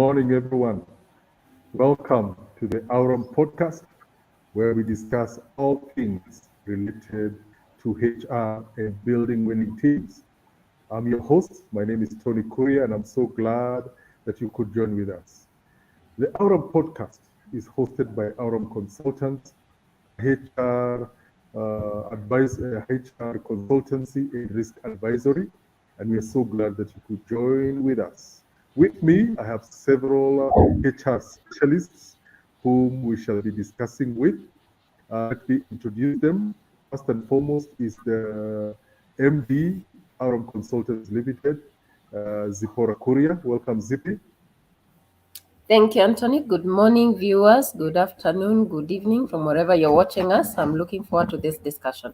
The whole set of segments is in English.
morning, everyone. Welcome to the Aurum podcast, where we discuss all things related to HR and building winning teams. I'm your host. My name is Tony Kuria, and I'm so glad that you could join with us. The Aurum podcast is hosted by Aurum Consultants, HR HR consultancy and risk advisory, and we are so glad that you could join with us. With me, I have several HR specialists whom we shall be discussing with. Let me introduce them. First and foremost is the MD, Aurum Consultants Limited, Zipporah Kuria. Welcome, Zippy. Thank you, Anthony. Good morning, viewers. Good afternoon, good evening from wherever you're watching us. I'm looking forward to this discussion.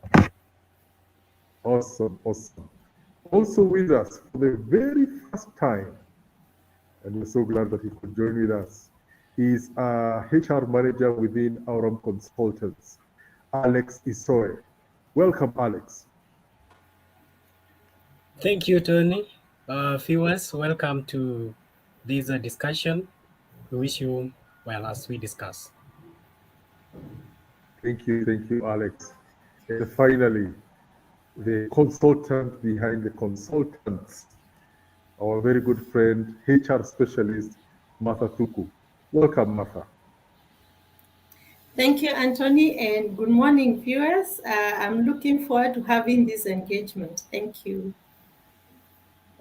Awesome. Also with us for the very first time, and we're so glad that he could join with us, is a HR manager within Aurum Consultants, Alex Isoe. Welcome, Alex. Thank you, Tony. Viewers, welcome to this discussion. We wish you well as we discuss. Thank you, Alex. And finally, the consultant behind the consultants, our very good friend, HR specialist, Martha Thuku. Welcome, Martha. Thank you, Anthony, and good morning, viewers. I'm looking forward to having this engagement. Thank you.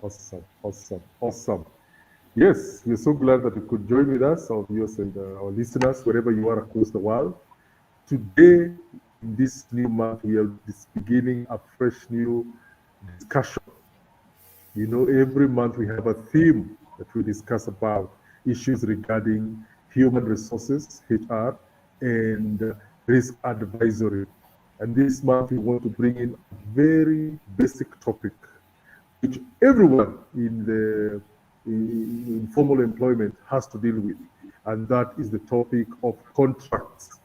Awesome. Yes, we're so glad that you could join with us, our viewers and our listeners, wherever you are across the world. Today, in this new month, we are beginning a fresh new discussion. You know, every month we have a theme that we discuss about issues regarding human resources, HR, and risk advisory. And this month we want to bring in a very basic topic, which everyone in the informal employment has to deal with, and that is the topic of contracts.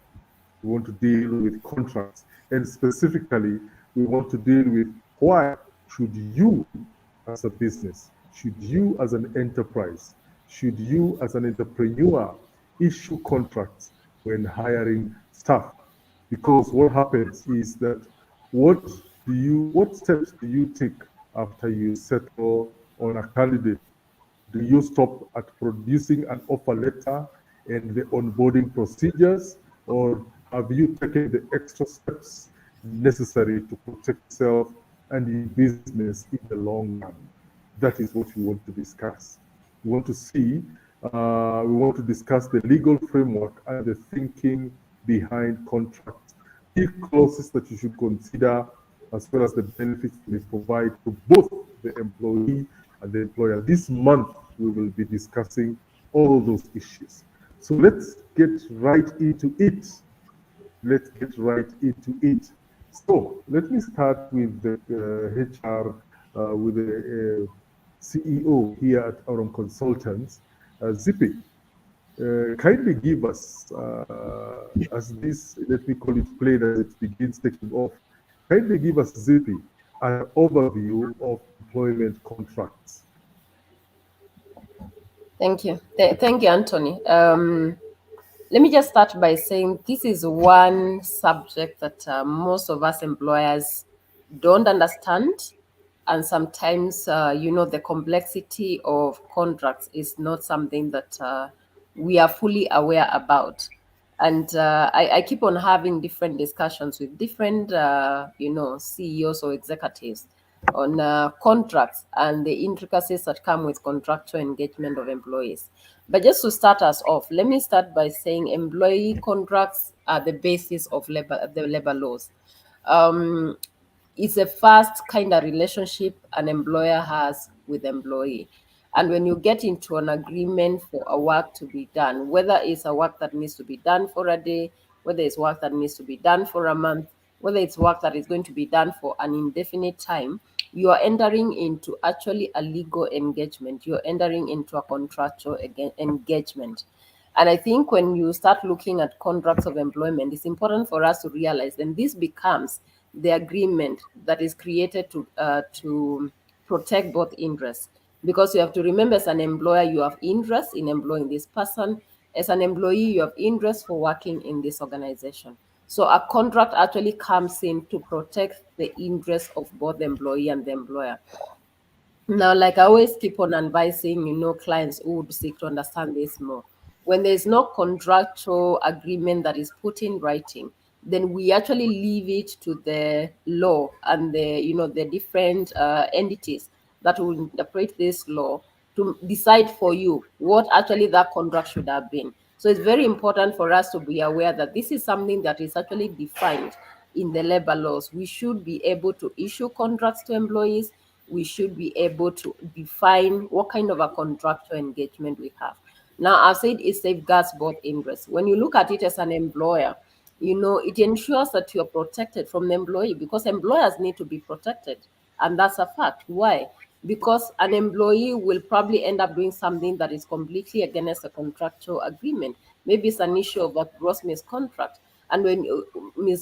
We want to deal with contracts, and specifically, we want to deal with why should you as a business, should you as an enterprise, should you as an entrepreneur issue contracts when hiring staff? Because what happens is that what steps do you take after you settle on a candidate? Do you stop at producing an offer letter and the onboarding procedures, or have you taken the extra steps necessary to protect yourself and your business in the long run? That is what we want to discuss. We want to discuss the legal framework and the thinking behind contracts, key clauses that you should consider, as well as the benefits they provide to both the employee and the employer. This month, we will be discussing all those issues. So let's get right into it. So let me start with the HR, with the CEO here at Aurum Consultants, Zippy. Kindly give us, as this, let me call it plane as it begins taking off, kindly give us, Zippy, an overview of employment contracts. Thank you. Thank you, Anthony. Let me just start by saying this is one subject that most of us employers don't understand. And sometimes, the complexity of contracts is not something that we are fully aware about. And I keep on having different discussions with different, CEOs or executives on contracts and the intricacies that come with contractual engagement of employees. But just to start us off, let me start by saying employee contracts are the basis of the labor laws. It's a first kind of relationship an employer has with employee. And when you get into an agreement for a work to be done, whether it's a work that needs to be done for a day, whether it's work that needs to be done for a month, whether it's work that is going to be done for an indefinite time, you are entering into actually a legal engagement. You're entering into a contractual engagement. And I think when you start looking at contracts of employment, it's important for us to realize then this becomes the agreement that is created to protect both interests. Because you have to remember, as an employer, you have interest in employing this person. As an employee, you have interest for working in this organization. So a contract actually comes in to protect the interests of both the employee and the employer. Now, like I always keep on advising, clients who would seek to understand this more. When there's no contractual agreement that is put in writing, then we actually leave it to the law and the different entities that will interpret this law to decide for you what actually that contract should have been. So it's very important for us to be aware that this is something that is actually defined in the labor laws. We should be able to issue contracts to employees. We should be able to define what kind of a contractual engagement we have. Now, I've said it safeguards both interests. When you look at it as an employer, it ensures that you're protected from the employee, because employers need to be protected. And that's a fact. Why? Because an employee will probably end up doing something that is completely against a contractual agreement. Maybe it's an issue of a gross misconduct, and when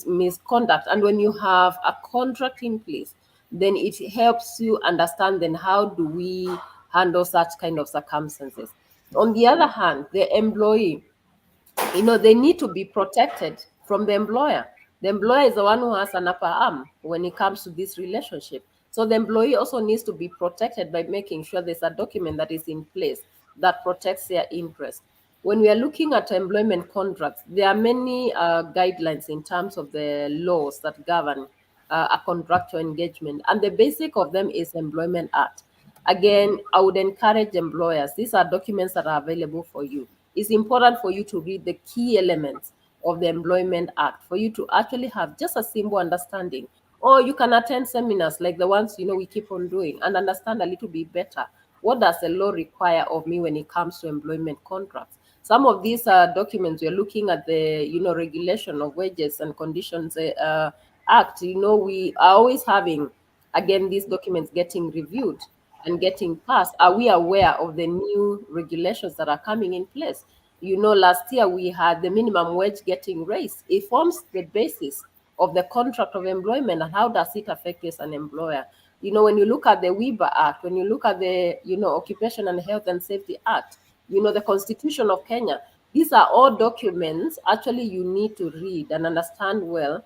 misconduct, and when you have a contract in place, then it helps you understand then how do we handle such kind of circumstances. On the other hand, the employee, they need to be protected from the employer. The employer is the one who has an upper arm when it comes to this relationship. So the employee also needs to be protected by making sure there's a document that is in place that protects their interest. When we are looking at employment contracts, there are many guidelines in terms of the laws that govern a contractual engagement, and the basic of them is Employment Act. Again, I would encourage employers, these are documents that are available for you. It's important for you to read the key elements of the Employment Act for you to actually have just a simple understanding. Or you can attend seminars like the ones we keep on doing and understand a little bit better. What does the law require of me when it comes to employment contracts? Some of these documents, we're looking at the regulation of wages and conditions act. We are always having, again, these documents getting reviewed and getting passed. Are we aware of the new regulations that are coming in place? Last year we had the minimum wage getting raised. It forms the basis of the contract of employment, and how does it affect you as an employer? When you look at the WIBA Act, when you look at the Occupation and Health and Safety Act, the Constitution of Kenya, these are all documents actually you need to read and understand well,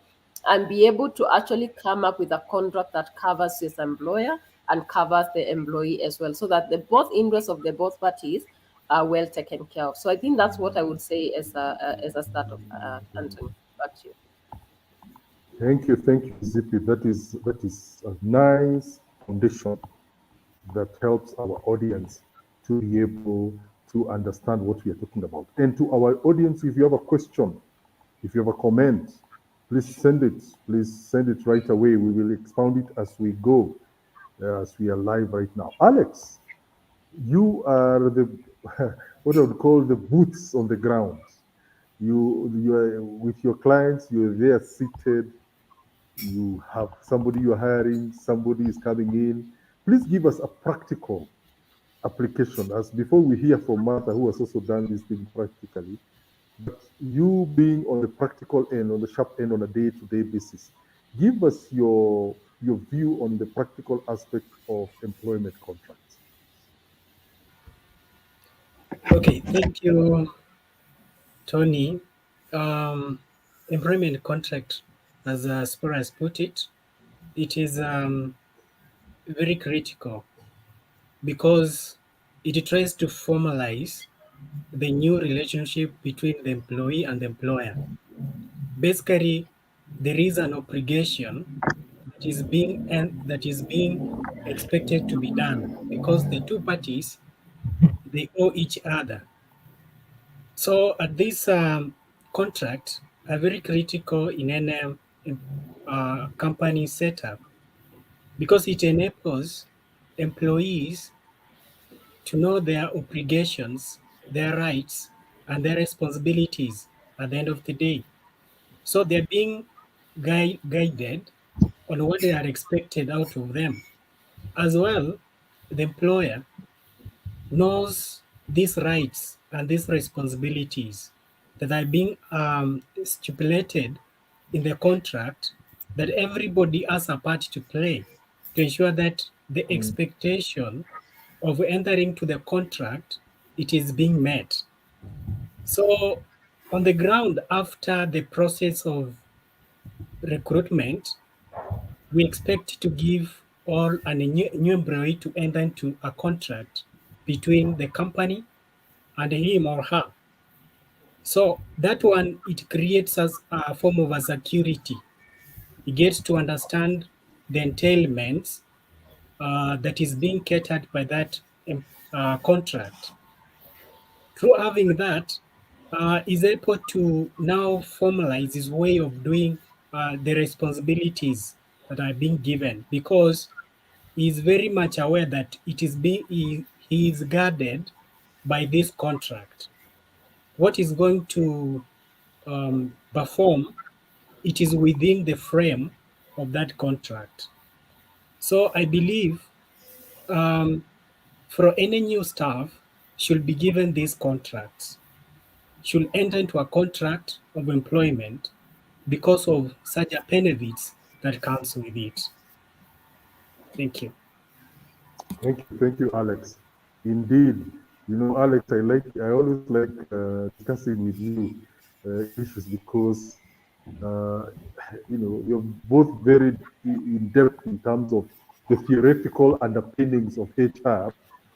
and be able to actually come up with a contract that covers his employer and covers the employee as well, so that the both interests of the both parties are well taken care of. So I think that's what I would say as a start of Anthony. Back to you. Thank you, Zippy. That is a nice foundation that helps our audience to be able to understand what we are talking about. And to our audience, if you have a question, if you have a comment, please send it. Please send it right away. We will expound it as we go, as we are live right now. Alex, you are the what I would call the boots on the ground. You are with your clients. You're there seated. You have somebody you're hiring. Somebody is coming in. Please give us a practical application. As before, we hear from Martha, who has also done this thing practically. But you being on the practical end, on the sharp end, on a day-to-day basis, give us your view on the practical aspect of employment contracts. Okay, thank you, Tony. Employment contract, as Spora has put it, it is very critical because it tries to formalize the new relationship between the employee and the employer. Basically, there is an obligation that is being expected to be done because the two parties, they owe each other. So this contract are very critical in any company setup because it enables employees to know their obligations, their rights, and their responsibilities at the end of the day. So they're being guided on what they are expected out of them. As well, the employer knows these rights and these responsibilities that are being stipulated in the contract, that everybody has a part to play to ensure that the expectation of entering to the contract, it is being met. So on the ground, after the process of recruitment, we expect to give all a new employee to enter into a contract between the company and him or her. So that one, it creates us a form of a security. He gets to understand the entailments that is being catered by that contract. Through having that, is able to now formalize his way of doing the responsibilities that are being given, because he is very much aware that he is guarded by this contract. What is going to perform, it is within the frame of that contract. So I believe for any new staff should be given these contracts, should enter into a contract of employment because of such a benefits that comes with it. Thank you. Thank you, Alex. Indeed, Alex, I always like discussing with you issues because uh, you're both very in depth in terms of the theoretical underpinnings of HR,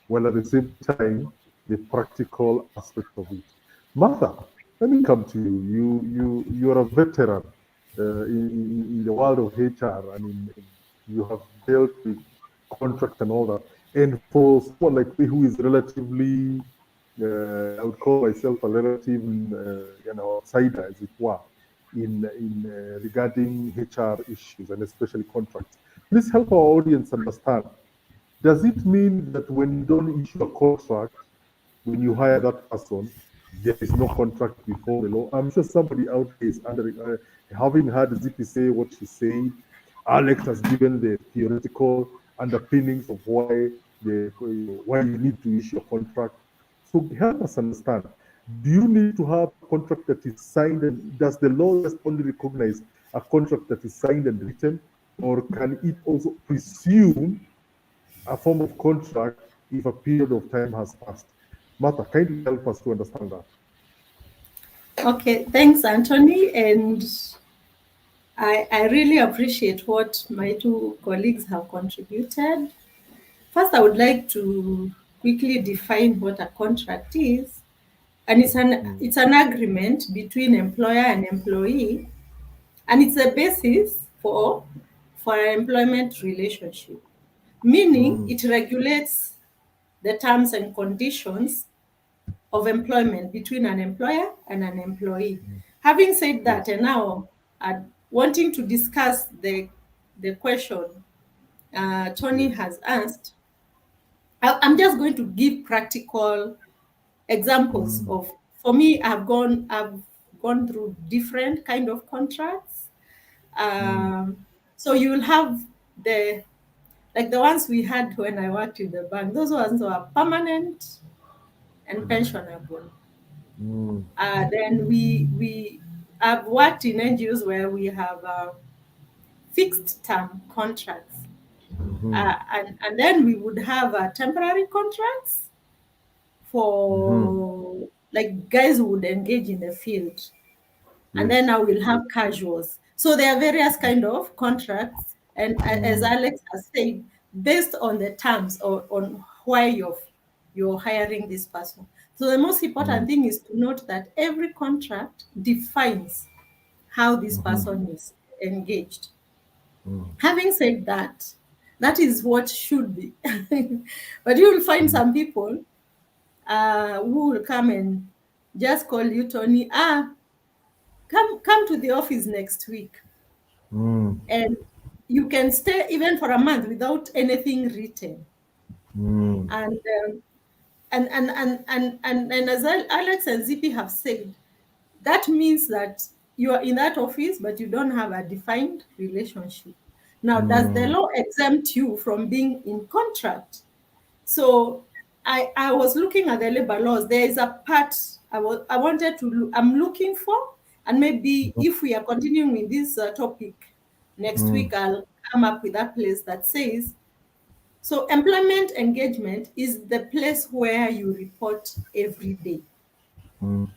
while at the same time the practical aspect of it. Martha, let me come to you. You're a veteran in the world of HR. I mean, you have dealt with contracts and all that. And for someone like me who is relatively, I would call myself a relative, outsider, as it were, in regarding HR issues and especially contracts. Please help our audience understand. Does it mean that when you don't issue a contract, when you hire that person, there is no contract before the law? I'm sure somebody out there is having heard Zippy say what she said. Alex has given the theoretical underpinnings of why you need to issue a contract. So help us understand. Do you need to have a contract that is signed, and does the law just only recognize a contract that is signed and written, or can it also presume a form of contract if a period of time has passed? Martha, kindly help us to understand that. Okay, thanks, Anthony. And I really appreciate what my two colleagues have contributed. First, I would like to quickly define what a contract is. And it's an agreement between employer and employee, and it's a basis for an employment relationship, meaning it regulates the terms and conditions of employment between an employer and an employee. Having said that, and now wanting to discuss the question Tony has asked, I'm just going to give practical examples of. For me, I've gone through different kind of contracts. So you will have the ones we had when I worked in the bank. Those ones were permanent and pensionable. Then we have worked in NGOs where we have fixed term contracts, and then we would have temporary contracts for like guys who would engage in the field, and then now we'll have casuals. So there are various kind of contracts, and as Alex has said, based on the terms or on why you're hiring this person. So the most important thing is to note that every contract defines how this person is engaged. Having said that, that is what should be. But you will find some people who will come and just call you, Tony, come to the office next week. And you can stay even for a month without anything written. And as Alex and Zippy have said, that means that you are in that office, but you don't have a defined relationship. Now, does the law exempt you from being in contract? So I was looking at the labor laws. There is a part I'm looking for, and maybe if we are continuing with this topic next week, I'll come up with a place that says, So employment engagement is the place where you report every day. And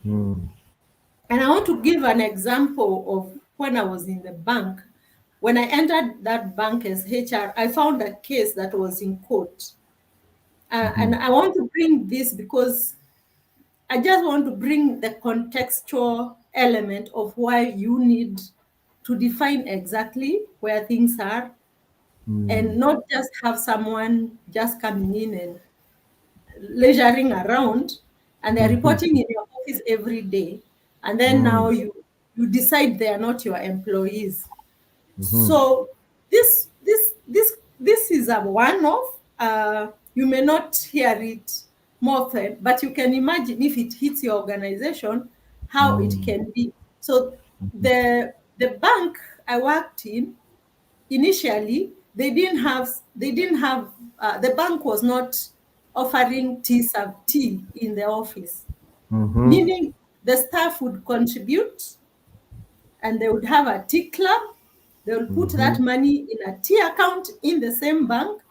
I want to give an example of when I was in the bank. When I entered that bank as HR, I found a case that was in court. And I want to bring this because I just want to bring the contextual element of why you need to define exactly where things are and not just have someone just coming in and leisuring around and they're reporting in your office every day. And then now you decide they are not your employees. So this is a one-off. You may not hear it more often, but you can imagine if it hits your organization, how it can be. So the bank I worked in, initially they didn't have the bank was not offering tea in the office, meaning the staff would contribute and they would have a tea club. They will put that money in a tea account in the same bank.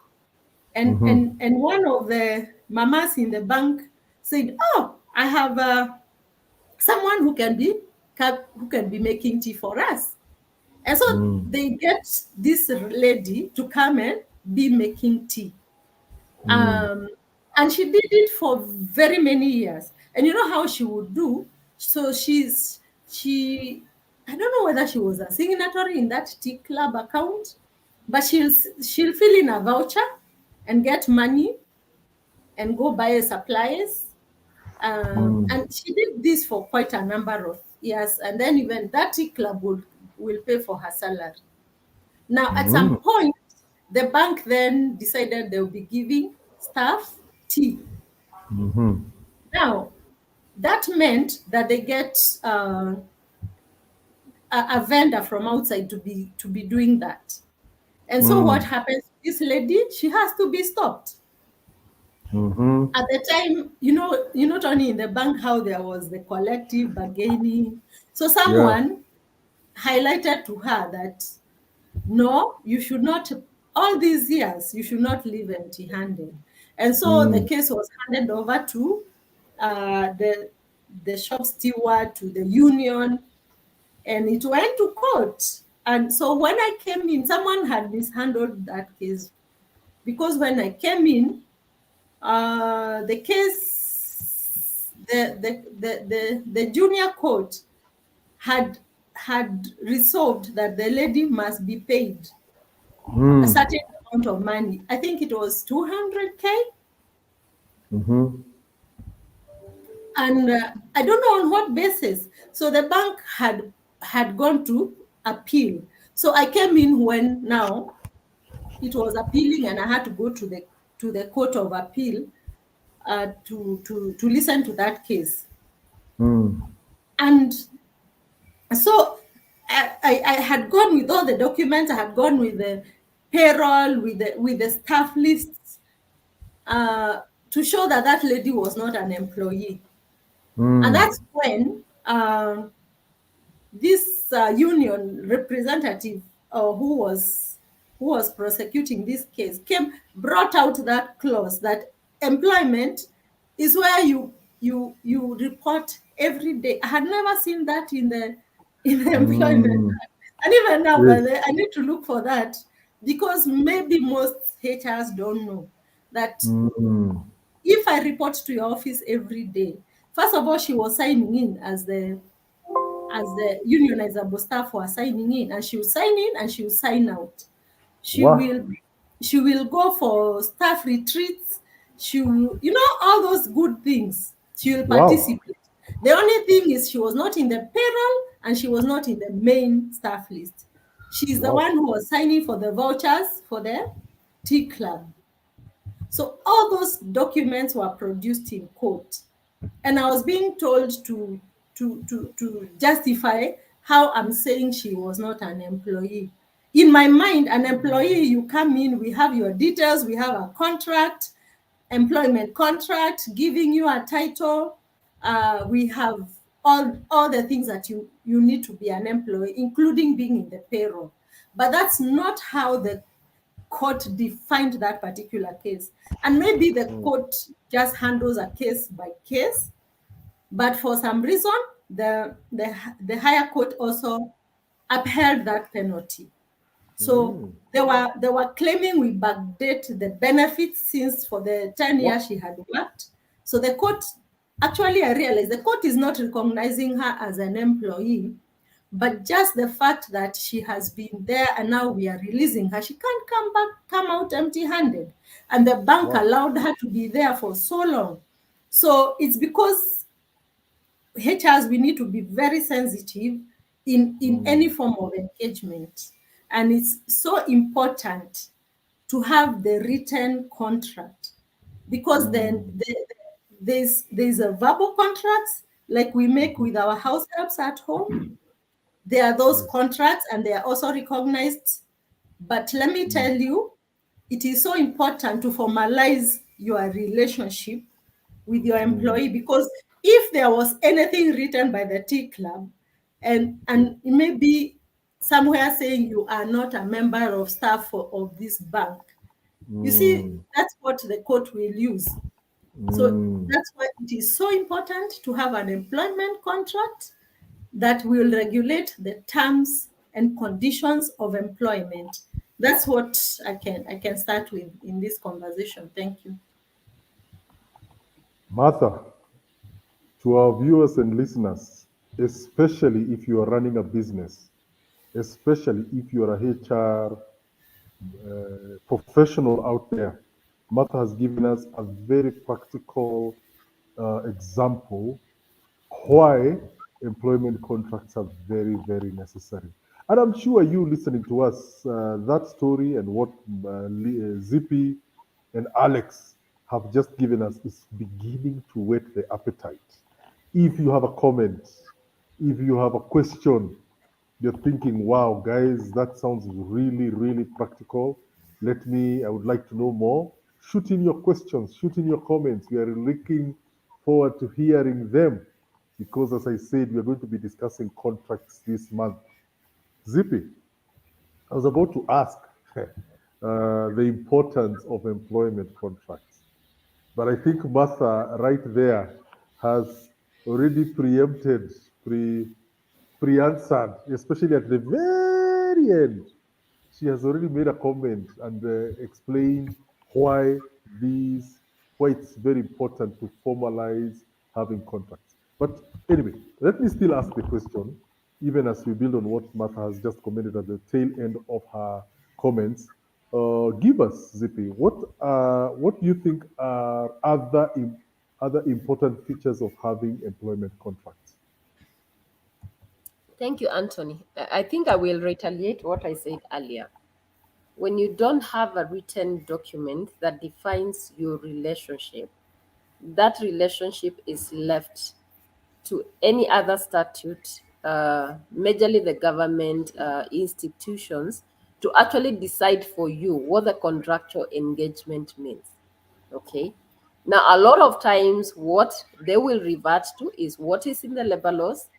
And one of the mamas in the bank said, "Oh, I have someone who can be making tea for us." And so they get this lady to come and be making tea. And she did it for very many years. And you know how she would do? So I don't know whether she was a signatory in that tea club account, but she'll fill in a voucher and get money and go buy supplies. And she did this for quite a number of years. And then even that tea club will pay for her salary. Now, at some point, the bank then decided they'll be giving staff tea. Now, that meant that they get a vendor from outside to be doing that. And so what happens to this lady? She has to be stopped. At the time, Tony, in the bank, how there was the collective bargaining. So someone highlighted to her that, no, you should not, all these years, you should not leave empty-handed. And so the case was handed over to the shop steward, to the union, and it went to court. And so when I came in, someone had mishandled that case, because when I came in, the case, the junior court had resolved that the lady must be paid a certain amount of money. I think it was 200K. And I don't know on what basis. So the bank had gone to appeal. So I came in when now it was appealing, and I had to go to the court of appeal to listen to that case. And so I had gone with all the documents. I had gone with the payroll, with the staff lists, to show that that lady was not an employee. And that's when this union representative who was prosecuting this case brought out that clause that employment is where you report every day. I had never seen that in the employment act. And even now, I need to look for that, because maybe most HRs don't know that if I report to your office every day, first of all, she was signing in as the unionizable staff were signing in, and she will sign in and she will sign out. She will go for staff retreats. She will, all those good things. She will participate. The only thing is she was not in the payroll and she was not in the main staff list. She's the one who was signing for the vouchers for the tea club. So all those documents were produced in court. And I was being told to justify how I'm saying she was not an employee. In my mind, an employee, you come in, we have your details, we have a contract, employment contract, giving you a title. We have all the things that you need to be an employee, including being in the payroll. But that's not how the court defined that particular case. And maybe the court just handles a case by case, but for some reason, the higher court also upheld that penalty. So they were claiming we backdate the benefits since for the 10 years she had worked. So the court, actually I realized the court is not recognizing her as an employee, but just the fact that she has been there and now we are releasing her, she can't come out empty-handed. And the bank allowed her to be there for so long. So it's because HRs, we need to be very sensitive in any form of engagement. And it's so important to have the written contract, because then there's a verbal contracts like we make with our house helps at home. There are those contracts and they are also recognized. But let me tell you, it is so important to formalize your relationship with your employee, because if there was anything written by the T Club and it may be somewhere saying you are not a member of staff of this bank, you see, that's what the court will use. So that's why it is so important to have an employment contract that will regulate the terms and conditions of employment. That's what I can start with in this conversation. Thank you. Martha, to our viewers and listeners, especially if you are running a business, especially if you are a HR professional out there, Martha has given us a very practical example why employment contracts are very, very necessary. And I'm sure you listening to us, that story and what Zippy and Alex have just given us is beginning to whet the appetite. If you have a comment, if you have a question, you're thinking, wow, guys, that sounds really, really practical. I would like to know more. Shoot in your questions, shoot in your comments. We are looking forward to hearing them because, as I said, we are going to be discussing contracts this month. Zippy, I was about to ask the importance of employment contracts, but I think Martha right there has already pre-answered, especially at the very end. She has already made a comment and explained why it's very important to formalize having contracts. But anyway, let me still ask the question, even as we build on what Martha has just commented at the tail end of her comments. Give us, Zippy, what do you think are other important features of having employment contracts? Thank you, Anthony. I think I will retaliate what I said earlier. When you don't have a written document that defines your relationship, that relationship is left to any other statute, majorly the government institutions, to actually decide for you what the contractual engagement means. Okay. Now, a lot of times, what they will revert to is what is in the labor laws.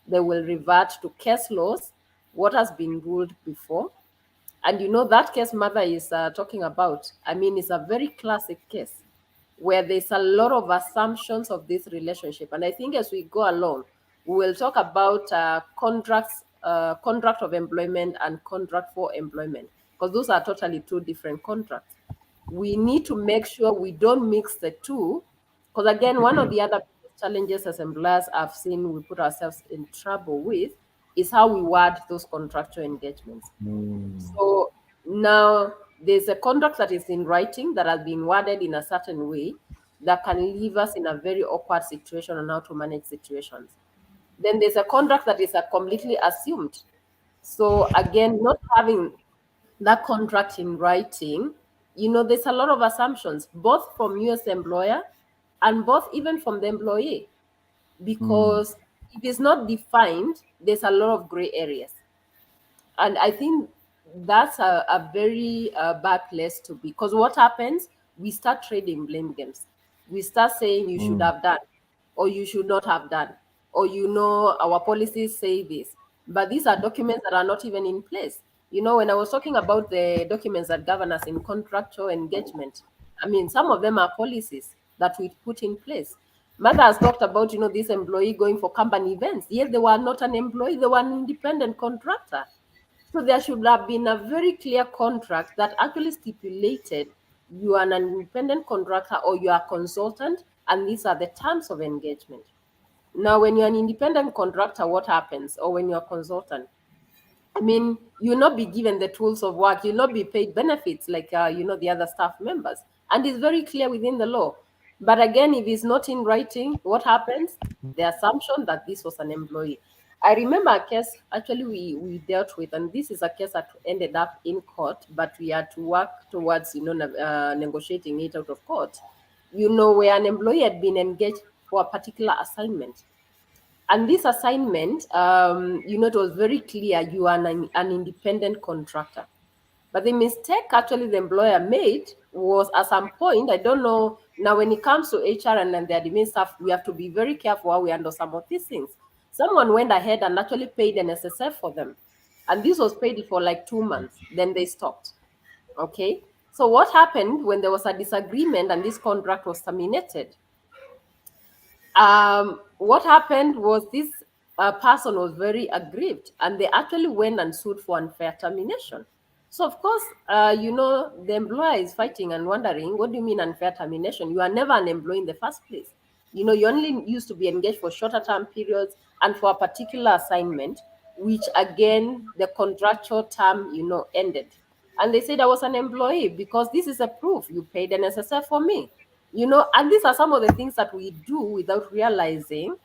They will revert to case laws, what has been ruled before. And that case Mother is talking about, I mean, it's a very classic case where there's a lot of assumptions of this relationship. And I think as we go along, we will talk about contract of employment and contract for employment, because those are totally two different contracts. We need to make sure we don't mix the two, because again, one of the other challenges as employers I've seen we put ourselves in trouble with is how we word those contractual engagements. So now there's a contract that is in writing that has been worded in a certain way that can leave us in a very awkward situation on how to manage situations. Then there's a contract that is a completely assumed. So again, not having that contract in writing, there's a lot of assumptions, both from you as the employer and both even from the employee, because if it's not defined, there's a lot of gray areas. And I think that's a very bad place to be, because what happens, we start trading blame games. We start saying you should have done, or you should not have done, or our policies say this, but these are documents that are not even in place. When I was talking about the documents that govern us in contractual engagement, I mean, some of them are policies that we put in place. Mother has talked about, this employee going for company events. Yes, they were not an employee, they were an independent contractor. So there should have been a very clear contract that actually stipulated you are an independent contractor or you are a consultant, and these are the terms of engagement. Now, when you're an independent contractor, what happens? Or when you're a consultant? I mean, you'll not be given the tools of work. You'll not be paid benefits like, the other staff members. And it's very clear within the law. But again, if it's not in writing, what happens? The assumption that this was an employee. I remember a case actually we dealt with, and this is a case that ended up in court, but we had to work towards, negotiating it out of court. Where an employee had been engaged for a particular assignment. And this assignment, it was very clear you are an independent contractor. But the mistake actually the employer made was at some point, I don't know, now when it comes to HR and then the admin staff, we have to be very careful how we handle some of these things. Someone went ahead and actually paid an SSF for them. And this was paid for like 2 months. Then they stopped. Okay. So what happened when there was a disagreement and this contract was terminated? What happened was this person was very aggrieved, and they actually went and sued for unfair termination. So, of course, the employer is fighting and wondering, what do you mean unfair termination? You are never an employee in the first place. You only used to be engaged for shorter term periods and for a particular assignment, which again, the contractual term, ended. And they said I was an employee because this is a proof you paid an SSF for me. And these are some of the things that we do without realizing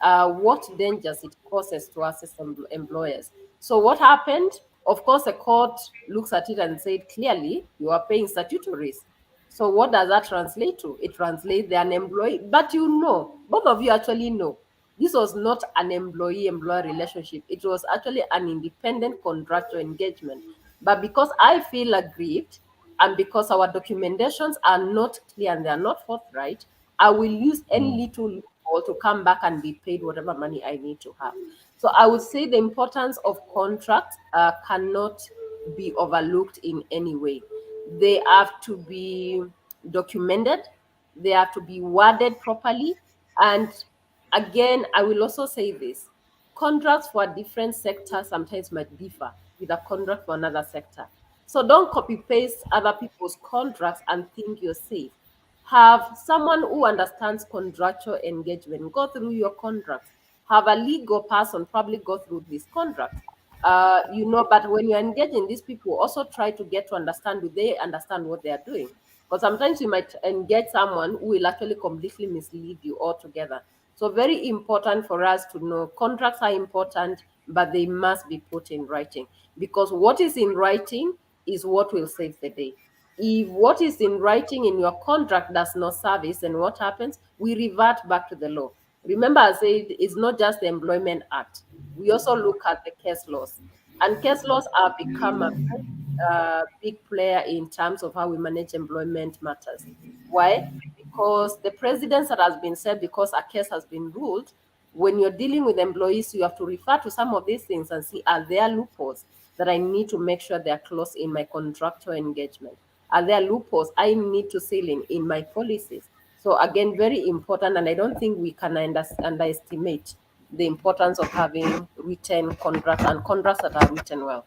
what dangers it causes to us as employers. So what happened? Of course, the court looks at it and said clearly you are paying statutories. So what does that translate to? It translates they're an employee, but both of you actually know this was not an employee-employer relationship. It was actually an independent contractual engagement. But because I feel aggrieved and because our documentations are not clear and they are not forthright, I will use any little loophole to come back and be paid whatever money I need to have. So I would say the importance of contracts cannot be overlooked in any way. They have to be documented, they have to be worded properly, and again, I will also say this: contracts for a different sector sometimes might differ with a contract for another sector. So don't copy paste other people's contracts and think you're safe. Have someone who understands contractual engagement go through your contracts. Have a legal person probably go through these contracts. But when you're engaging these people, also try to get to understand, do they understand what they are doing? Because sometimes you might engage someone who will actually completely mislead you altogether. So very important for us to know contracts are important, but they must be put in writing, because what is in writing is what will save the day. If what is in writing in your contract does not service, then what happens? We revert back to the law. Remember, I said it's not just the Employment Act. We also look at the case laws. And case laws have become a very big player in terms of how we manage employment matters. Why? Because the precedence that has been set, because a case has been ruled, when you're dealing with employees, you have to refer to some of these things and see, are there loopholes that I need to make sure they're closed in my contractual engagement? Are there loopholes I need to seal in my policies? So again, very important, and I don't think we can underestimate the importance of having written contracts and contracts that are written well.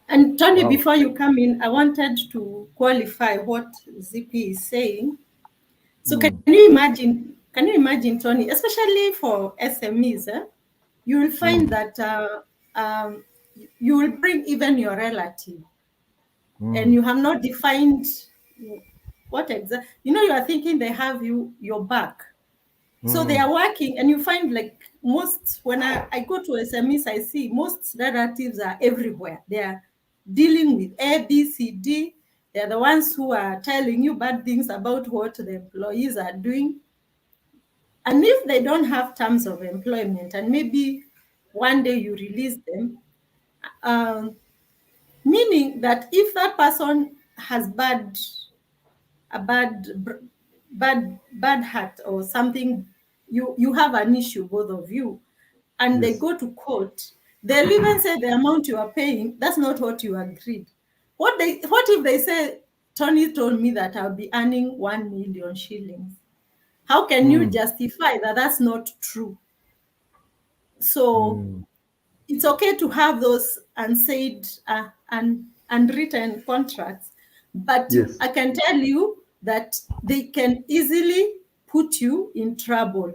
And Tony, Wow. before you come in, I wanted to qualify what ZP is saying. So can you imagine, Tony, especially for SMEs, you will find that you will bring even your relative, and you have not defined what exactly, you are thinking they have your back. So they are working, and you find like most, when I go to SMEs, I see most relatives are everywhere. They are dealing with A, B, C, D. They're the ones who are telling you bad things about what the employees are doing. And if they don't have terms of employment, and maybe one day you release them, meaning that if that person has a bad heart or something, you have an issue, both of you, and they Yes. go to court, They'll even say the amount you are paying, that's not what you agreed. What if they say, Tony told me that I'll be earning 1 million shillings? How can you justify that that's not true? So it's okay to have those unsaid and unwritten contracts, but Yes. I can tell you that they can easily put you in trouble,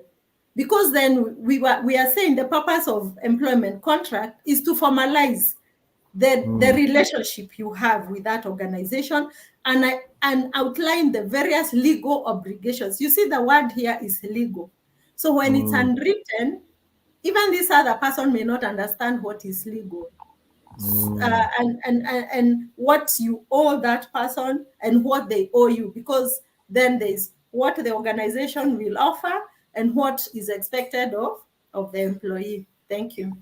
because then we are saying the purpose of employment contract is to formalize the relationship you have with that organization, and outline the various legal obligations. You see, the word here is legal. So when it's unwritten, even this other person may not understand what is legal, and what you owe that person and what they owe you, because then there's what the organization will offer and what is expected of the employee. Thank you.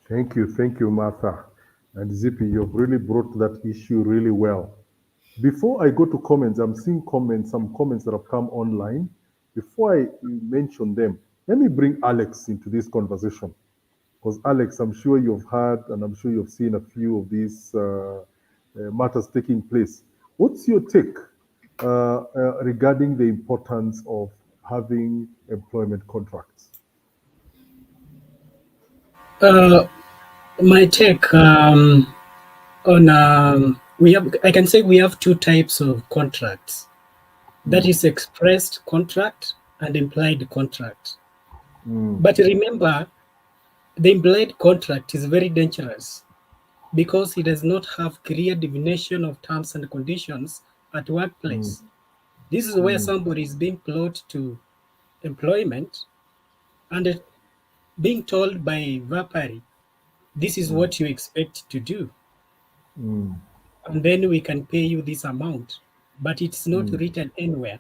Thank you, Martha. And Zippy, you've really brought that issue really well. Before I go to comments, I'm seeing some comments that have come online. Before I mention them, let me bring Alex into this conversation. Because Alex, I'm sure you've heard and I'm sure you've seen a few of these matters taking place. What's your take regarding the importance of having employment contracts? My take on I can say we have two types of contracts. That is expressed contract and implied contract. But remember, the implied contract is very dangerous because it does not have clear definition of terms and conditions at workplace. This is where somebody is being brought to employment and being told by verbally, this is what you expect to do. And then we can pay you this amount, but it's not written anywhere.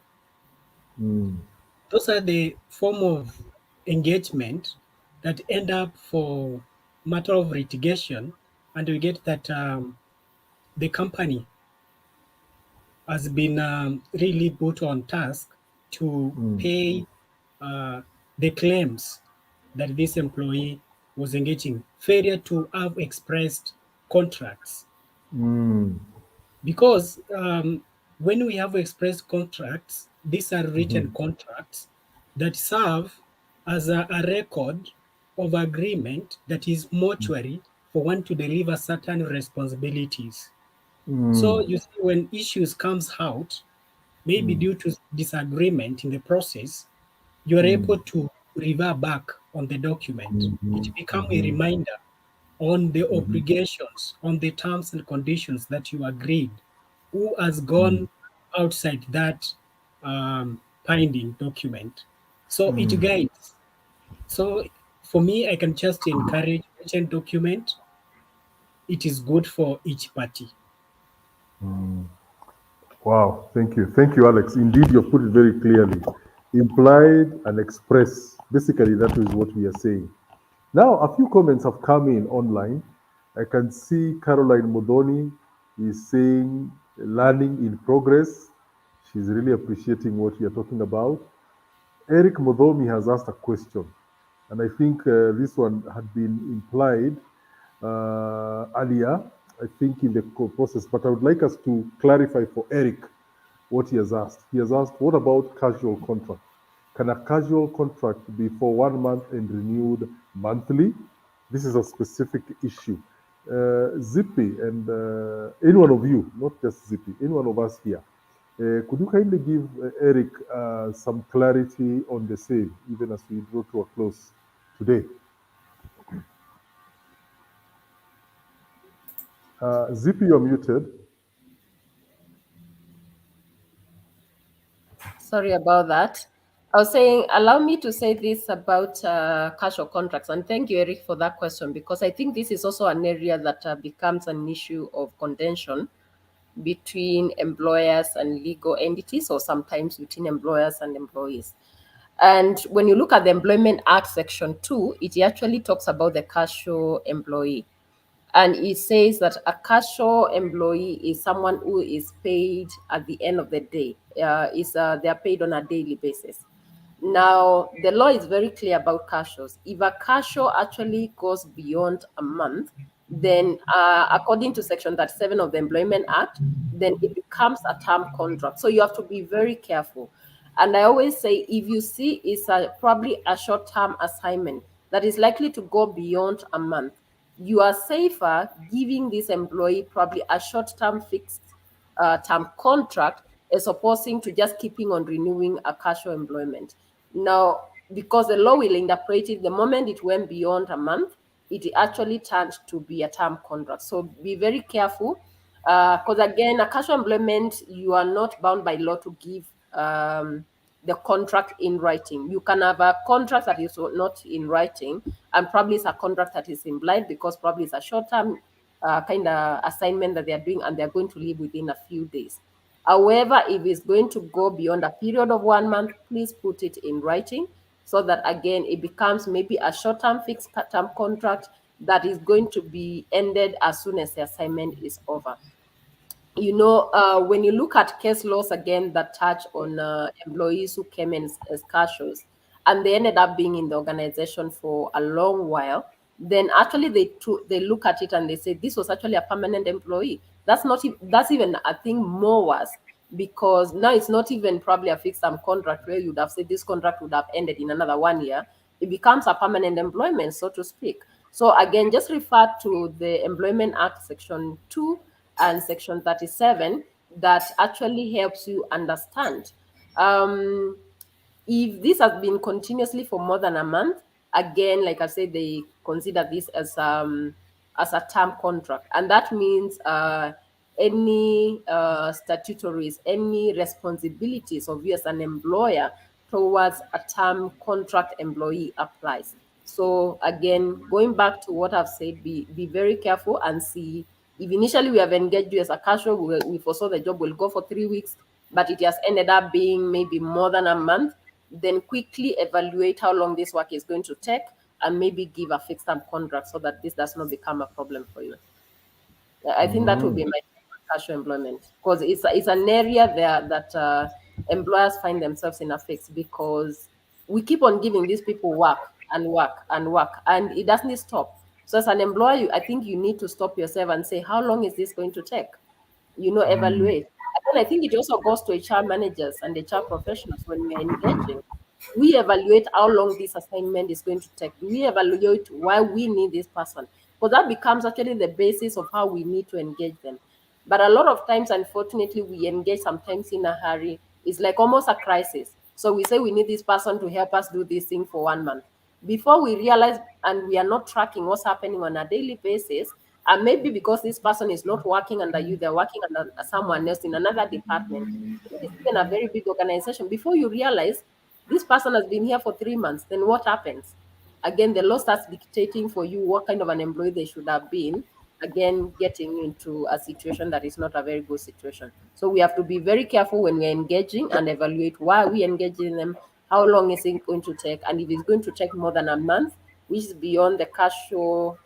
Those are the form of engagement that end up for matter of litigation, and we get that the company has been really put on task to pay the claims that this employee was engaging. Failure to have expressed contracts. Because when we have expressed contracts, these are written contracts that serve as a record of agreement that is mortuary for one to deliver certain responsibilities. So you see, when issues comes out, maybe due to disagreement in the process, you are able to revert back on the document. It becomes a reminder on the obligations, on the terms and conditions that you agreed, who has gone outside that binding document. So it guides. So for me, I can just encourage written document. It is good for each party. Wow, thank you. Thank you, Alex. Indeed, you've put it very clearly. Implied and express. Basically, that is what we are saying. Now, a few comments have come in online. I can see Caroline Modoni is saying learning in progress. She's really appreciating what you're talking about. Eric Modomi has asked a question, and I think this one had been implied earlier, I think, in the process, but I would like us to clarify for Eric what he has asked. He has asked, what about casual contract? Can a casual contract be for 1 month and renewed monthly? This is a specific issue. Zippy and any one of you, not just Zippy, any one of us here, could you kindly give Eric some clarity on the same, even as we draw to a close today? Zippy, you're muted. Sorry about that. I was saying, allow me to say this about casual contracts. And thank you, Eric, for that question, because I think this is also an area that becomes an issue of contention between employers and legal entities, or sometimes between employers and employees. And when you look at the Employment Act Section 2, it actually talks about the casual employee. And it says that a casual employee is someone who is paid at the end of the day. They are paid on a daily basis. Now, the law is very clear about cash shows. If a cash show actually goes beyond a month, then according to Section 37 of the Employment Act, then it becomes a term contract. So you have to be very careful. And I always say, if you see it's probably a short-term assignment that is likely to go beyond a month, you are safer giving this employee probably a short-term fixed term contract as opposing to just keeping on renewing a casual employment. Now, because the law will interpret it, the moment it went beyond a month, it actually turned to be a term contract. So be very careful, because again, a casual employment, you are not bound by law to give the contract in writing. You can have a contract that is not in writing, and probably it's a contract that is implied because probably it's a short-term kind of assignment that they are doing and they're going to leave within a few days. However, if it's going to go beyond a period of 1 month, please put it in writing so that again it becomes maybe a short-term fixed term contract that is going to be ended as soon as the assignment is over. When you look at case laws again that touch on employees who came in as casuals and they ended up being in the organization for a long while, then actually they look at it and they say this was actually a permanent employee. That's even a thing more worse, because now it's not even probably a fixed term contract where you'd have said this contract would have ended in another 1 year. It becomes a permanent employment, so to speak. So again, just refer to the Employment Act Section 2 and Section 37 that actually helps you understand. If this has been continuously for more than a month, again, like I said, they consider this as a term contract, and that means any statutories, any responsibilities of you as an employer towards a term contract employee applies. So again, going back to what I've said, be very careful and see if initially we have engaged you as a casual, we foresaw the job will go for 3 weeks, but it has ended up being maybe more than a month, then quickly evaluate how long this work is going to take and maybe give a fixed term contract so that this does not become a problem for you. I think that would be my casual employment, because it's an area there that employers find themselves in a fix because we keep on giving these people work and work and work, and it doesn't stop. So as an employer, I think you need to stop yourself and say, how long is this going to take? Evaluate. And then I think it also goes to HR managers and HR professionals when we are engaging. We evaluate how long this assignment is going to take. We evaluate why we need this person. Because that becomes actually the basis of how we need to engage them. But a lot of times, unfortunately, we engage sometimes in a hurry. It's like almost a crisis. So we say we need this person to help us do this thing for 1 month. Before we realize, and we are not tracking what's happening on a daily basis, and maybe because this person is not working under you, they're working under someone else in another department. It's even a very big organization. Before you realize, this person has been here for 3 months, then what happens? Again, the law starts dictating for you what kind of an employee they should have been, again, getting into a situation that is not a very good situation. So we have to be very careful when we're engaging and evaluate why we engage in them, how long is it going to take, and if it's going to take more than a month, which is beyond the casual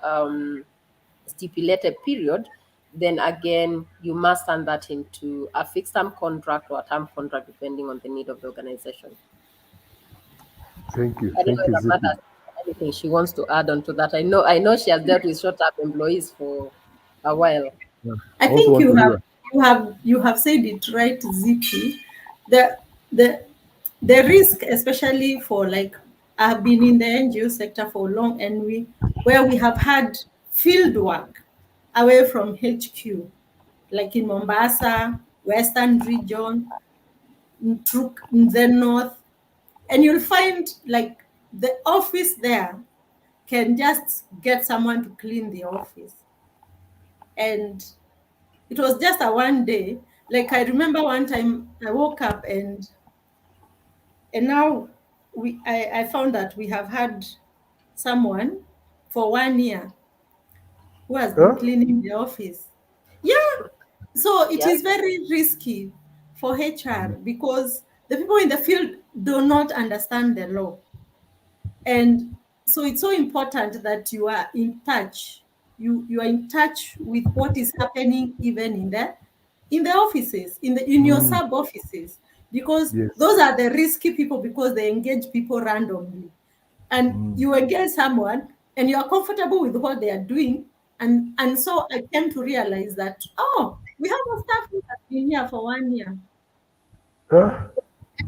stipulated period, then again, you must turn that into a fixed term contract or a term contract, depending on the need of the organization. Thank you. I don't know Thank you, if Amanda has anything she wants to add on to that. I know she has dealt with short-term employees for a while. I think you have said it right, Zippy. The risk, especially for I have been in the NGO sector for long, and where we have had field work away from HQ, like in Mombasa, Western region, in the north, and you'll find the office there can just get someone to clean the office. And it was just a one day. I remember one time I woke up and now I found that we have had someone for 1 year who has been cleaning the office. Yeah. So it is very risky for HR because the people in the field do not understand the law. And so it's so important that you are in touch. You are in touch with what is happening even in the offices, in your sub offices. because Yes. those are the risky people, because they engage people randomly. And you engage someone and you are comfortable with what they are doing. And so I came to realize that, oh, we have a staff who has been here for 1 year. Huh?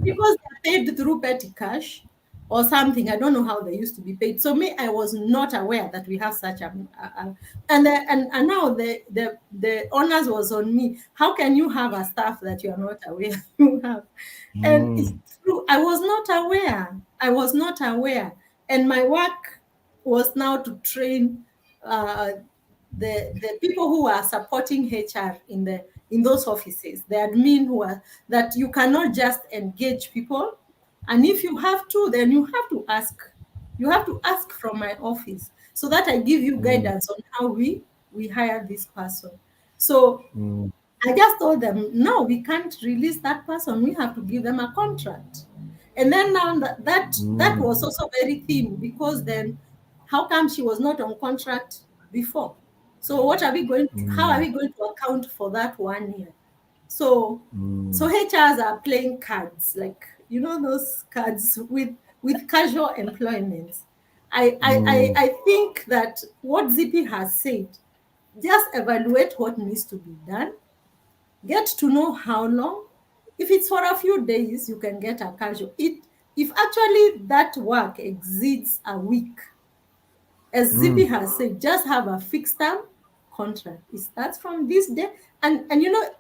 Because they're paid through petty cash or something. I don't know how they used to be paid. So me, I was not aware that we have such and now the onus was on me. How can you have a staff that you are not aware you have? And it's true. I was not aware. I was not aware. And my work was now to train the people who are supporting HR in those offices, the admin who are, that you cannot just engage people. And if you have to, then you have to ask. You have to ask from my office so that I give you guidance on how we hire this person. So I just told them, no, we can't release that person. We have to give them a contract. And then now that was also very thin, because then how come she was not on contract before? So what are we going to, how are we going to account for that 1 year? So HRs are playing cards, like, those cards with casual employment. I think that what Zippy has said, just evaluate what needs to be done, get to know how long. If it's for a few days, you can get a casual. If actually that work exceeds a week, as Zippy has said, just have a fixed term contract. It starts from this day, and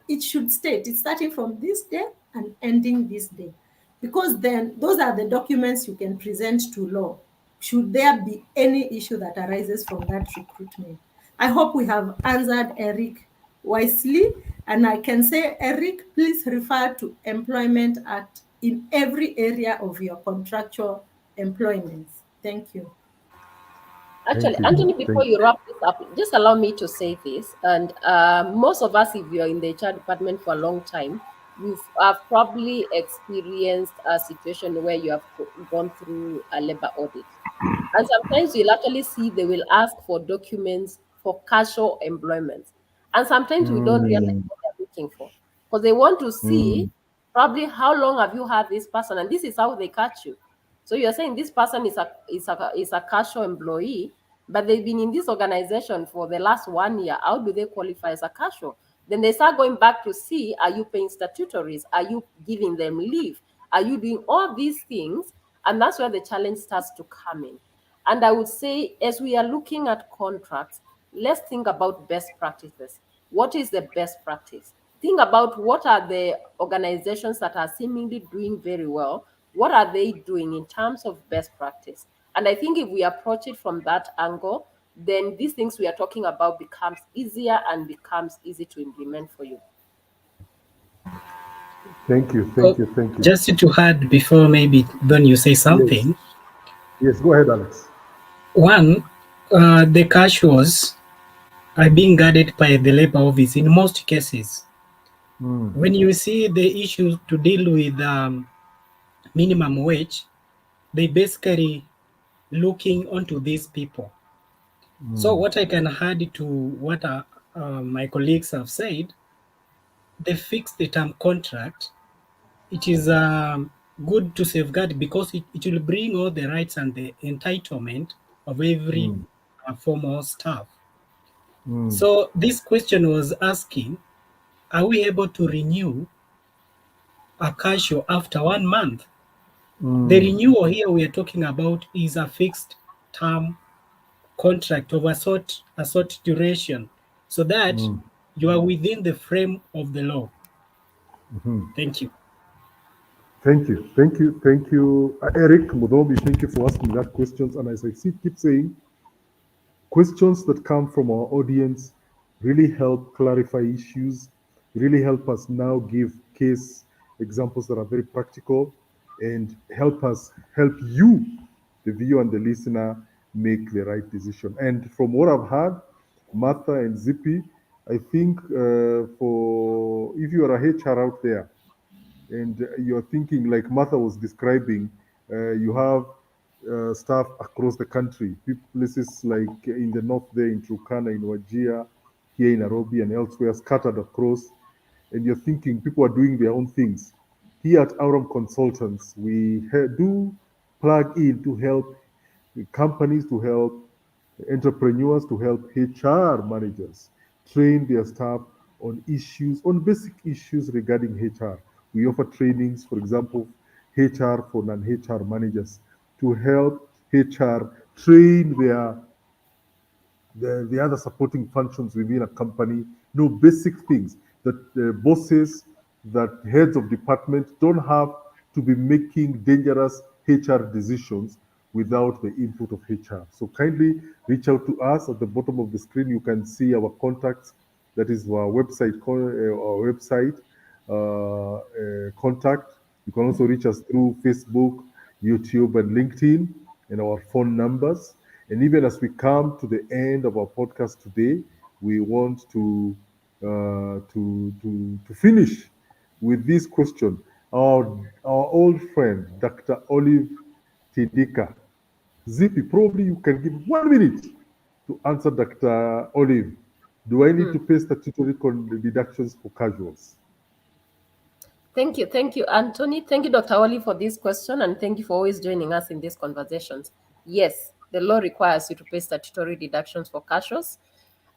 it should state it's starting from this day and ending this day, because then those are the documents you can present to law should there be any issue that arises from that recruitment. I hope we have answered Eric wisely, and I can say, Eric, please refer to Employment Act in every area of your contractual employments. Thank you. Actually, Thank you. Anthony, Thank before you wrap this up, just allow me to say this. And most of us, if you're in the HR department for a long time, you've have probably experienced a situation where you have gone through a labor audit. And sometimes you'll actually see they will ask for documents for casual employment. And sometimes we don't realize what they're looking for, because they want to see probably how long have you had this person, and this is how they catch you. So you're saying this person is a casual employee, but they've been in this organization for the last 1 year. How do they qualify as a casual? Then they start going back to see, are you paying statutories? Are you giving them leave? Are you doing all these things? And that's where the challenge starts to come in. And I would say, as we are looking at contracts, let's think about best practices. What is the best practice? Think about what are the organizations that are seemingly doing very well. What are they doing in terms of best practice? And I think if we approach it from that angle, then these things we are talking about becomes easier and becomes easy to implement for you. Thank you. Oh, Thank you. Thank you. just to add before maybe then you say something. Yes, go ahead, Alex. One, the casuals are being guarded by the labor office in most cases. When you see the issue to deal with minimum wage, they basically looking onto these people. So what I can add to what my colleagues have said, the fixed term contract, it is good to safeguard, because it will bring all the rights and the entitlement of every former staff. So this question was asking, are we able to renew a casual after 1 month? The renewal here we are talking about is a fixed term contract of a sort duration, so that you are within the frame of the law. Thank you. Thank you. Thank you. Thank you. Eric Mudobi, thank you for asking that questions. And as I keep saying, questions that come from our audience really help clarify issues, really help us now give case examples that are very practical, and help you, the viewer and the listener, make the right decision. And from what I've heard, Martha and Zippy, I think for if you are a HR out there and you're thinking like Martha was describing, you have staff across the country, places like in the north there in Turkana, in Wajir, here in Nairobi and elsewhere, scattered across, and you're thinking people are doing their own things. Here at Aurum Consultants, we do plug in to help companies, to help entrepreneurs, to help HR managers train their staff on issues, on basic issues regarding HR. We offer trainings, for example, HR for non-HR managers to help HR train the other supporting functions within a company, basic things that bosses, that heads of department don't have to be making dangerous HR decisions without the input of HR. So kindly reach out to us. At the bottom of the screen, you can see our contacts. That is our website contact. You can also reach us through Facebook, YouTube, and LinkedIn, and our phone numbers. And even as we come to the end of our podcast today, we want to finish with this question. Our old friend, Dr. Olive Tidika. Zippy, probably you can give 1 minute to answer Dr. Olive. Do I need to pay statutory deductions for casuals? Thank you, Anthony. Thank you, Dr. Oli, for this question, and thank you for always joining us in these conversations. Yes, the law requires you to pay statutory deductions for casuals.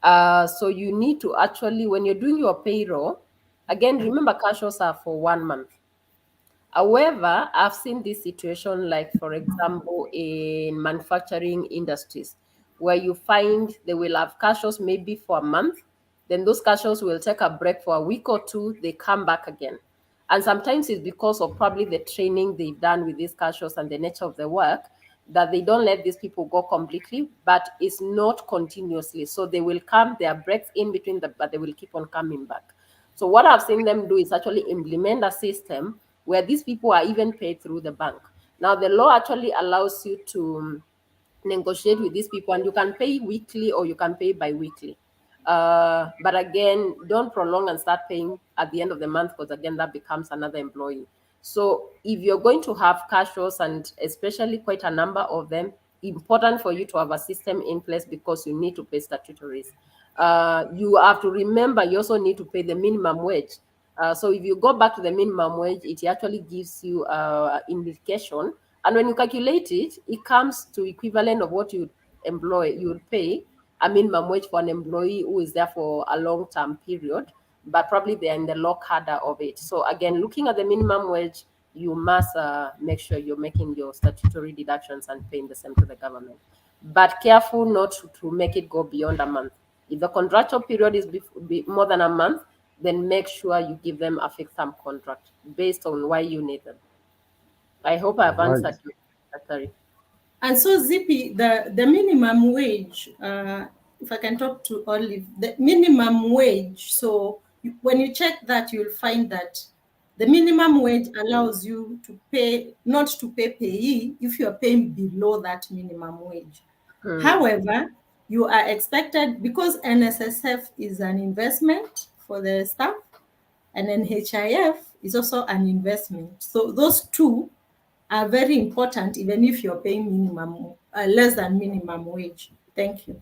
So you need to actually, when you're doing your payroll, again, remember casuals are for 1 month. However, I've seen this situation, like, for example, in manufacturing industries, where you find they will have casuals maybe for a month, then those casuals will take a break for a week or two, they come back again. And sometimes it's because of probably the training they've done with these casuals and the nature of the work that they don't let these people go completely, but it's not continuously. So they will come, there are breaks in between, but they will keep on coming back. So what I've seen them do is actually implement a system where these people are even paid through the bank. Now, the law actually allows you to negotiate with these people, and you can pay weekly or you can pay bi-weekly. But again, don't prolong and start paying at the end of the month, because again, that becomes another employee. So if you're going to have casuals, and especially quite a number of them, important for you to have a system in place, because you need to pay statutories. You have to remember you also need to pay the minimum wage. So if you go back to the minimum wage, it actually gives you indication, and when you calculate it, it comes to equivalent of what you would pay a minimum wage for an employee who is there for a long-term period, but probably they're in the low cadre of it. So again, looking at the minimum wage, you must make sure you're making your statutory deductions and paying the same to the government. But careful not to make it go beyond a month. If the contractual period is more than a month, then make sure you give them a fixed term contract based on why you need them. I hope I've answered you, Dr. And so, Zippy, the minimum wage, if I can talk to Olive, the minimum wage, so when you check that, you'll find that the minimum wage allows you to pay, not to pay payee if you're paying below that minimum wage. However, you are expected, because NSSF is an investment for the staff, and NHIF is also an investment. So those two are very important, even if you're paying less than minimum wage. Thank you.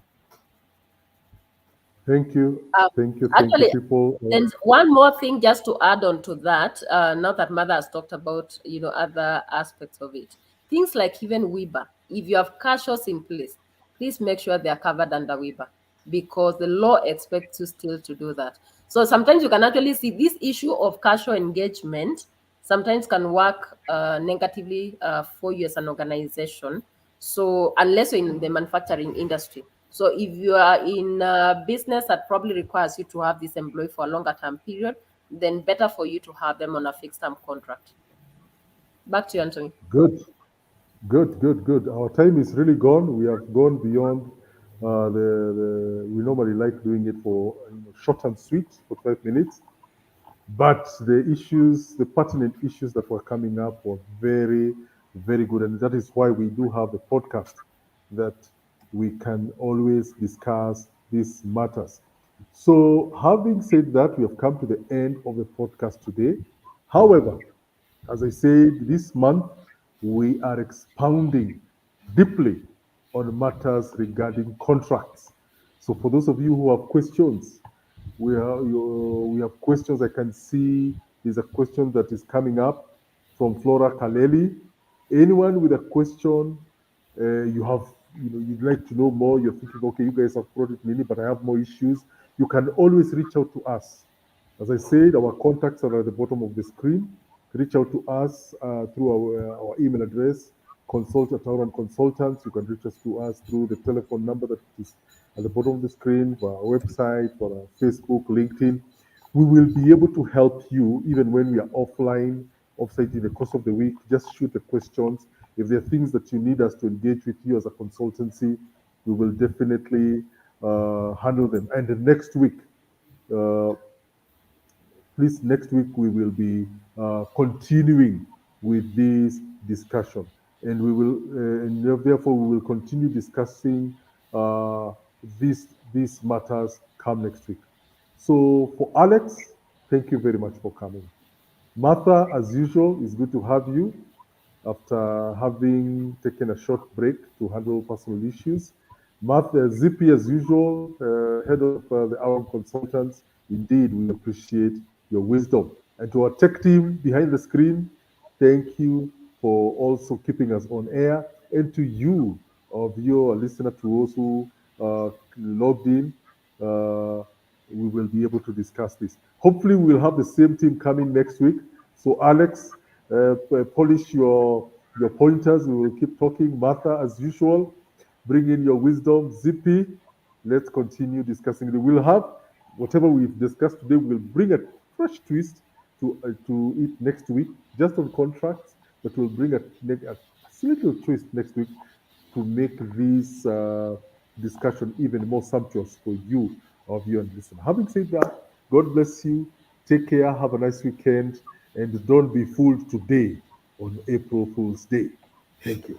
Thank you. Thank you, people. There's one more thing just to add on to that. Now that Mother has talked about, other aspects of it. Things like even WIBA. If you have casuals in place, please make sure they are covered under WIBA, because the law expects you still to do that. So sometimes you can actually see this issue of casual engagement sometimes can work negatively for you as an organization. So unless you're in the manufacturing industry. So if you are in a business that probably requires you to have this employee for a longer term period, then better for you to have them on a fixed term contract. Back to you, Anthony. Good. Our time is really gone. We have gone beyond we normally like doing it for short and sweet for 5 minutes. But the pertinent issues that were coming up were very, very good. And that is why we do have the podcast, that we can always discuss these matters. So having said that, we have come to the end of the podcast today. However, as I said, this month we are expounding deeply on matters regarding contracts. So for those of you who have questions, we have questions. I can see there's a question that is coming up. from Flora Kaleli. Anyone with a question, you have, you'd like to know more, you're thinking, okay, you guys have Project Mini, but I have more issues, you can always reach out to us. As I said, our contacts are at the bottom of the screen. Reach out to us through our email address, consult@Auran Consultants. You can reach us to us through the telephone number that is at the bottom of the screen, for our website, for our Facebook, LinkedIn. We will be able to help you even when we are offsite in the course of the week. Just shoot the questions. If there are things that you need us to engage with you as a consultancy, we will definitely handle them. And the next week, uh, please, next week we will be continuing with this discussion, and we will, and therefore we will continue discussing these matters come next week. So for Alex, thank you very much for coming. Martha, as usual, it's good to have you after having taken a short break to handle personal issues. Martha, Zippy, as usual, head of the Auran Consultants, indeed, we appreciate your wisdom. And to our tech team behind the screen, thank you for also keeping us on air. And to you, our viewer, listener, to those who logged in, we will be able to discuss this. Hopefully, we will have the same team coming next week. So, Alex, polish your pointers. We will keep talking. Martha, as usual, bring in your wisdom. Zippy, let's continue discussing. We'll have whatever we've discussed today. We'll bring a fresh twist to it next week, just on contracts, but we'll bring a little twist next week to make this discussion even more sumptuous for you, our viewer and listener. Having said that, God bless you. Take care. Have a nice weekend. And don't be fooled today on April Fool's Day. Thank you.